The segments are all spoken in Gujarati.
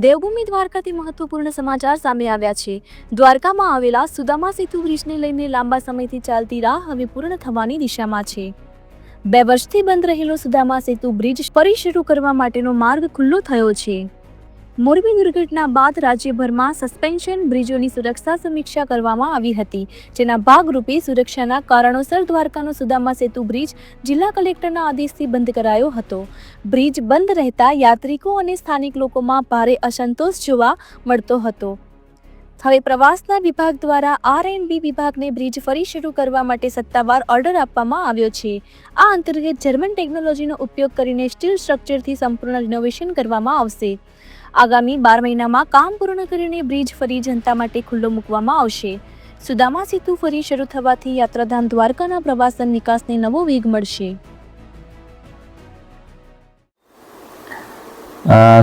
દેવભૂમિ દ્વારકાથી મહત્વપૂર્ણ સમાચાર સામે આવ્યા છે। દ્વારકામાં આવેલા સુદામા સેતુ બ્રિજને લઈને લાંબા સમયથી ચાલતી રાહ હવે પૂર્ણ થવાની દિશામાં છે। 2 વર્ષથી બંધ રહેલો સુદામા સેતુ બ્રિજ ફરી શરૂ કરવા માટેનો માર્ગ ખુલ્લો થયો છે। મોરબી દુર્ઘટના બાદ રાજ્યભરમાં સસ્પેન્શન બ્રિજોની સુરક્ષા સમીક્ષા કરવામાં આવી હતી, જેના ભાગરૂપે સુરક્ષાના કારણોસર દ્વારકાનો સુદામા સેતુ બ્રિજ જિલ્લા કલેક્ટરના આદેશથી બંધ કરાયો હતો। બ્રિજ બંધ રહેતા યાત્રિકો અને સ્થાનિક લોકોમાં ભારે અસંતોષ જોવા મળતો હતો। હવે પ્રવાસના વિભાગ દ્વારા R&B વિભાગને બ્રિજ ફરી શરૂ કરવા માટે સત્તાવાર ઓર્ડર આપવામાં આવ્યો છે। આ અંતર્ગત જર્મન ટેકનોલોજીનો ઉપયોગ કરીને સ્ટીલ સ્ટ્રક્ચરથી સંપૂર્ણ રિનોવેશન કરવામાં આવશે। આગામી 12 મહિનામાં કામ પૂર્ણ કરીને બ્રિજ ફરી જનતા માટે ખુલ્લો મૂકવામાં આવશે। સુદામા સેતુ ફરી શરૂ થવાથી યાત્રાધામ દ્વારકાના પ્રવાસન વિકાસને નવો વેગ મળશે।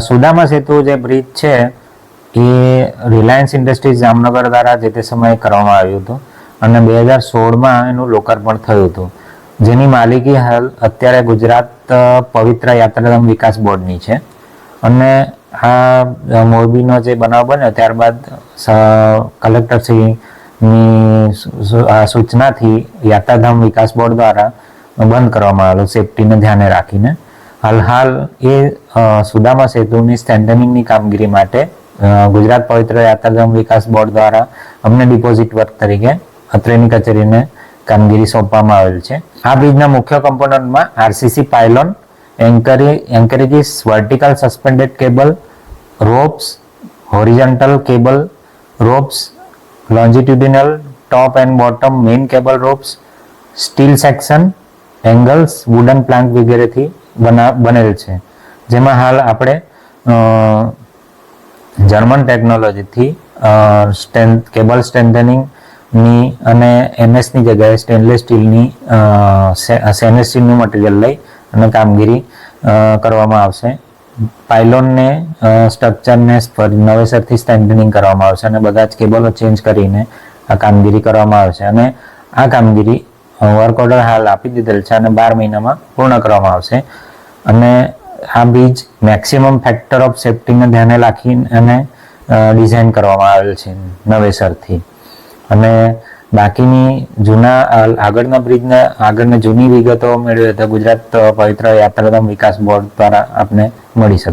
સુદામા સેતુ જે બ્રિજ છે એ રિલાયન્સ ઇન્ડસ્ટ્રીઝ જામનગર દ્વારા જે તે સમયે કરવામાં આવ્યું હતું અને 2016માં એનું લોકાર્પણ થયું હતું, જેની માલિકી હાલ અત્યારે ગુજરાત પવિત્ર યાત્રાધામ વિકાસ બોર્ડની છે। અને આ મોરબીનો જે બનાવ બન્યો ત્યારબાદ કલેક્ટરશ્રીની સૂચનાથી યાત્રાધામ વિકાસ બોર્ડ દ્વારા બંધ કરવામાં આવેલો સેફટીને ધ્યાને રાખીને। હાલ એ સુદામા સેતુની સ્ટ્રેન્થનિંગની કામગીરી માટે ગુજરાત પવિત્ર યાત્રાધામ વિકાસ બોર્ડ દ્વારા અમને ડિપોઝિટ વર્ક તરીકે અત્રેની કચેરીને કામગીરી સોંપવામાં આવેલ છે। આ બ્રિજના મુખ્ય કમ્પોનન્ટમાં RCC pylon, anchorages, vertical suspended cable, ropes, horizontal cable ropes, longitudinal, top and bottom main cable ropes, steel section, angles, wooden plank વગેરેથી બનેલ છે, જેમાં હાલ આપણે જર્મન ટેકનોલોજીથી કેબલ સ્ટ્રેન્થનિંગની અને એમએસની જગ્યાએ સ્ટેનલેસ સ્ટીલનું મટીરિયલ લઈ અને કામગીરી કરવામાં આવશે। પાયલોનને સ્ટ્રક્ચરને નવેસરથી સ્ટ્રેન્થનિંગ કરવામાં આવશે અને બધા જ કેબલો ચેન્જ કરીને આ કામગીરી કરવામાં આવશે અને આ કામગીરી વર્ક ઓર્ડર હાલ આપી દીધેલ છે અને 12 મહિનામાં પૂર્ણ કરવામાં આવશે। અને આ બ્રિજ મેક્સિમમ ફેક્ટર ઓફ સેફ્ટીને ધ્યાને રાખીને અને ડિઝાઇન કરવામાં આવેલ છે નવેસરથી। અને બાકીની આગળના જૂની વિગતો મેળવીએ તો ગુજરાત પવિત્ર યાત્રાધામ વિકાસ બોર્ડ દ્વારા આપને મળી શકે।